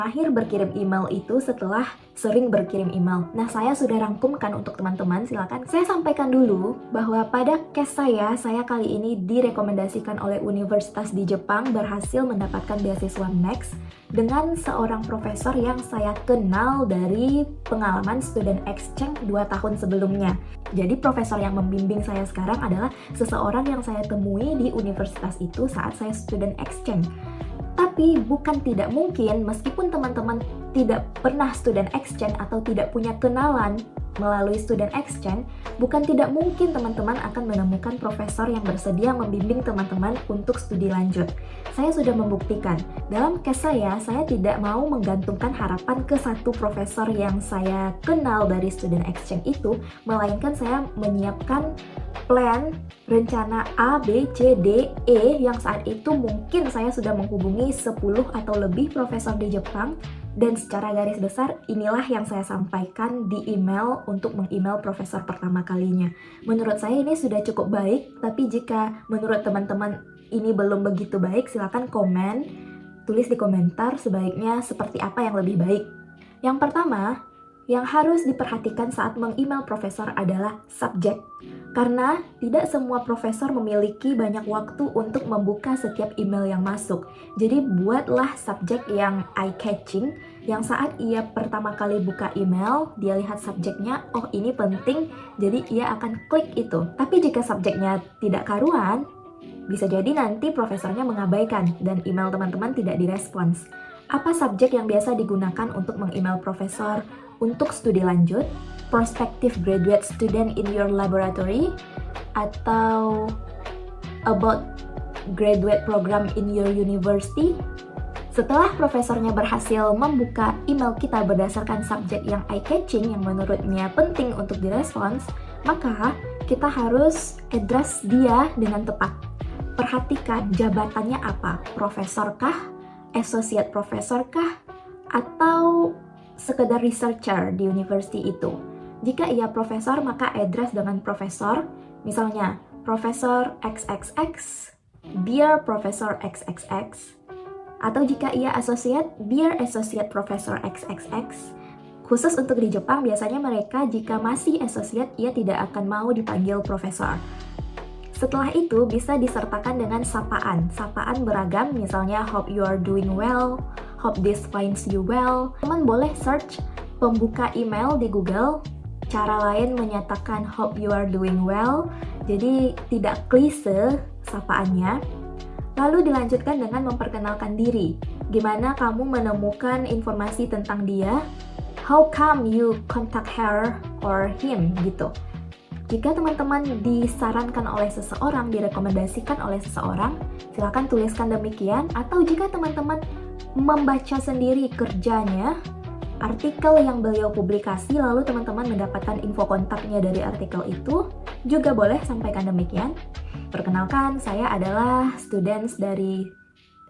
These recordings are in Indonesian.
Terakhir berkirim email itu setelah sering berkirim email. Nah, saya sudah rangkumkan untuk teman-teman, silakan. Saya sampaikan dulu bahwa pada case saya kali ini direkomendasikan oleh universitas di Jepang berhasil mendapatkan beasiswa Max dengan seorang profesor yang saya kenal dari pengalaman student exchange 2 tahun sebelumnya. Jadi profesor yang membimbing saya sekarang adalah seseorang yang saya temui di universitas itu saat saya student exchange. Tapi bukan tidak mungkin, meskipun teman-teman tidak pernah student exchange atau tidak punya kenalan melalui student exchange, bukan tidak mungkin teman-teman akan menemukan profesor yang bersedia membimbing teman-teman untuk studi lanjut. Saya sudah membuktikan, dalam case saya tidak mau menggantungkan harapan ke satu profesor yang saya kenal dari student exchange itu, melainkan saya menyiapkan plan, rencana A, B, C, D, E yang saat itu mungkin saya sudah menghubungi 10 atau lebih profesor di Jepang, dan secara garis besar inilah yang saya sampaikan di email untuk meng-email profesor pertama kalinya. Menurut saya ini sudah cukup baik, tapi jika menurut teman-teman ini belum begitu baik, silakan komen, tulis di komentar sebaiknya seperti apa yang lebih baik. Yang pertama, yang harus diperhatikan saat meng-email profesor adalah subjek. Karena tidak semua profesor memiliki banyak waktu untuk membuka setiap email yang masuk. Jadi buatlah subjek yang eye-catching, yang saat ia pertama kali buka email, dia lihat subjeknya, oh ini penting, jadi ia akan klik itu. Tapi jika subjeknya tidak karuan, bisa jadi nanti profesornya mengabaikan dan email teman-teman tidak direspons. Apa subjek yang biasa digunakan untuk meng-email profesor untuk studi lanjut, prospective graduate student in your laboratory, atau about graduate program in your university? Setelah profesornya berhasil membuka email kita berdasarkan subjek yang eye-catching yang menurutnya penting untuk direspons, maka kita harus address dia dengan tepat. Perhatikan jabatannya apa, profesor kah, associate profesor kah, atau sekedar researcher di university itu. Jika ia profesor, maka address dengan profesor, misalnya Profesor XXX, Dear Profesor XXX, atau jika ia associate, Dear Associate Professor XXX. Khusus untuk di Jepang, biasanya mereka jika masih associate, ia tidak akan mau dipanggil profesor. Setelah itu bisa disertakan dengan sapaan. Sapaan beragam, misalnya hope you are doing well, hope this finds you well. Teman boleh search pembuka email di Google. Cara lain menyatakan hope you are doing well, jadi tidak klise sapaannya. Lalu dilanjutkan dengan memperkenalkan diri. Gimana kamu menemukan informasi tentang dia? How come you contact her or him gitu. Jika teman-teman disarankan oleh seseorang, direkomendasikan oleh seseorang, silakan tuliskan demikian. Atau jika teman-teman membaca sendiri kerjanya, artikel yang beliau publikasi, lalu teman-teman mendapatkan info kontaknya dari artikel itu, juga boleh sampaikan demikian. Perkenalkan, saya adalah students dari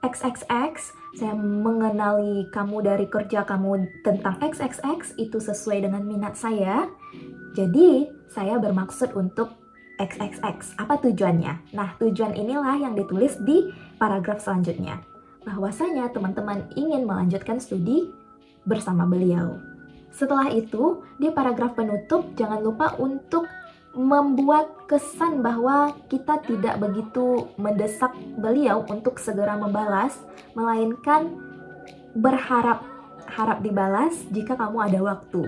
XXX, saya mengenali kamu dari kerja kamu tentang XXX, itu sesuai dengan minat saya. Jadi, saya bermaksud untuk XXX. Apa tujuannya? Nah, tujuan inilah yang ditulis di paragraf selanjutnya. Bahwasanya teman-teman ingin melanjutkan studi bersama beliau. Setelah itu, di paragraf penutup, jangan lupa untuk membuat kesan bahwa kita tidak begitu mendesak beliau untuk segera membalas, melainkan berharap dibalas jika kamu ada waktu.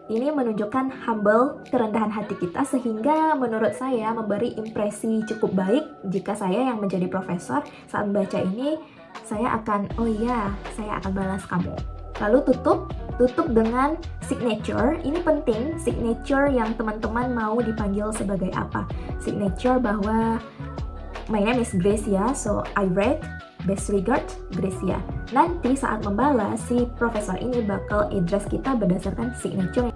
Ini menunjukkan humble, kerendahan hati kita, sehingga menurut saya memberi impresi cukup baik jika saya yang menjadi profesor saat membaca ini, saya akan, oh iya, saya akan balas kamu. Lalu tutup dengan signature. Ini penting, signature yang teman-teman mau dipanggil sebagai apa. Signature bahwa my name is Gracia, so I read, best regard, Gracia. Nanti saat membalas, si profesor ini bakal address kita berdasarkan signature